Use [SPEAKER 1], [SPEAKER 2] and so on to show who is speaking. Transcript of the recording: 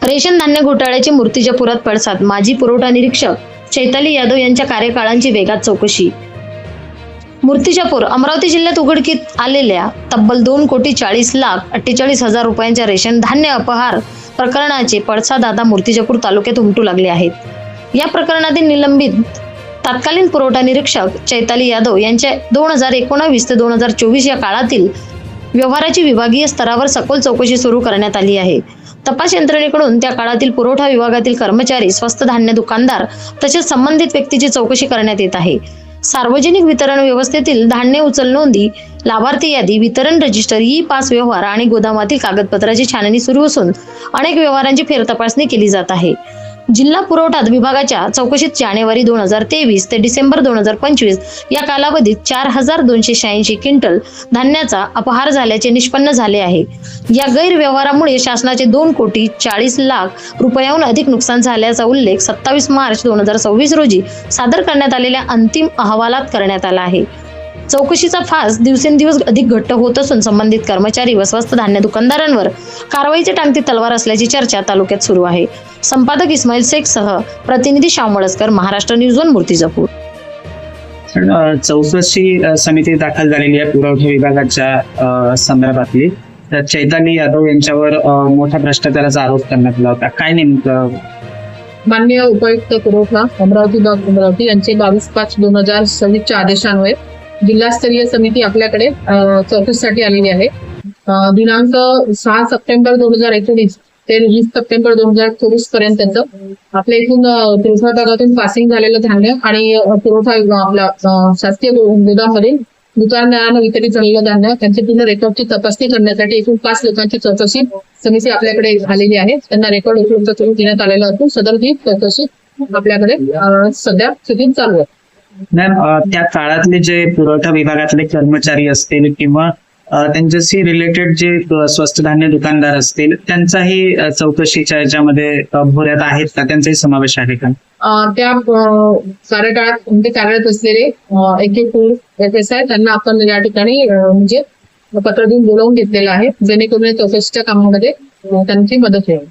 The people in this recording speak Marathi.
[SPEAKER 1] रेशन धान्य घोटाळ्याची मूर्तिजापुरात पडसाद, माजी पुरवठा निरीक्षक चैताली यादव यांच्या कार्यकाळांची वेगात चौकशी। मूर्तिजापूर अमरावती जिल्ह्यात उघडकीत आलेल्या तब्बल 2,40,48,00,000 रुपयांच्या रेशन धान्य अपहार प्रकरणाचे पडसाद आता मूर्तिजापूर तालुक्यात उमटू लागले आहेत। या प्रकरणातील निलंबित तत्कालीन पुरवठा निरीक्षक चैताली यादव यांच्या 2019 ते 2024 या काळातील व्यवहाराची विभागीय स्तरावर सखोल चौकशी सुरू करण्यात आली आहे। तपास यंत्रणेकडून त्या काळातील पुरवठा विभागातील कर्मचारी, स्वस्त धान्य दुकानदार तसेच संबंधित व्यक्तीची चौकशी करण्यात येत आहे। सार्वजनिक वितरण व्यवस्थेतील धान्य उचल नोंदी, लाभार्थी यादी, वितरण रजिस्टर, ई पास व्यवहार आणि गोदामातील कागदपत्राची छाननी सुरू असून अनेक व्यवहारांची फेरतपासणी केली जात आहे। जिल्हा पुरवठा विभागाच्या चौकशीत जानेवारी 2023 ते डिसेंबर 2025 या कालावधीत 4,286 क्विंटल धान्याचा अपहार झाल्याचे निष्पन्न झाले आहे। या गैरव्यवहारामुळे शासनाचे 2,40,00,000 रुपयांहून अधिक नुकसान झाल्याचा उल्लेख 27 मार्च 2026 रोजी सादर करण्यात आलेल्या अंतिम अहवालात करण्यात आला आहे। चौकशीचा फास दिवसेंदिवस अधिक घट्ट होत असून संबंधित कर्मचारी व स्वस्त धान्य दुकानदारांवर कारवाईची टांगती तलवार असल्याची चर्चा तालुक्यात सुरू आहे। संपादक इस्माईल शेख सह प्रतिनिधी श्याम वळसकर, महाराष्ट्र न्यूज 1 मूर्तिजापूर।
[SPEAKER 2] चौकशी समिती दाखल झालेली आहे पुरवठा विभागाच्या संदर्भातली। चैताली यादव यांच्यावर मोठ्या भ्रष्टाचाराचा आरोप करण्यात आला होता। काय नेमकं?
[SPEAKER 3] माननीय उपायुक्त पुरवठा अमरावती यांचे 22/5/2026 आदेशान्वये जिल्हास्तरीय समिती आपल्याकडे चौकशीसाठी आलेली आहे। दिनांक 6 सप्टेंबर 2019 ते 20 सप्टेंबर 2024 पर्यंत आपल्या इथून पुरवठा विभागातून पासिंग झालेलं धान्य आणि पुरवठा आपला शासकीय गोदाममध्ये दुकानदारांना वितरित झालेलं धान्य त्यांचे पूर्ण रेकॉर्डची तपासणी करण्यासाठी एकूण 5 लोकांची चौकशी समिती आपल्याकडे आलेली आहे। त्यांना रेकॉर्ड उपलब्ध करून देण्यात आलेला असून सदर ही चौकशी आपल्याकडे सध्या स्थितीत चालू आहे।
[SPEAKER 2] मॅम, त्या काळातले जे पुरवठा विभागातले कर्मचारी असतील किंवा त्यांच्याशी रिलेटेड जे स्वस्त धान्य दुकानदार असतील त्यांचाही चौकशीच्या याच्यामध्ये भोऱ्यात आहेत का? त्यांचाही समावेश आहे का?
[SPEAKER 3] त्या कार्यकाळात ते कार्यरत असलेले FSI त्यांना आपण या ठिकाणी म्हणजे पत्र देऊन बोलावून घेतलेलं आहे, जेणेकरून चौकशीच्या कामामध्ये त्यांची मदत होईल।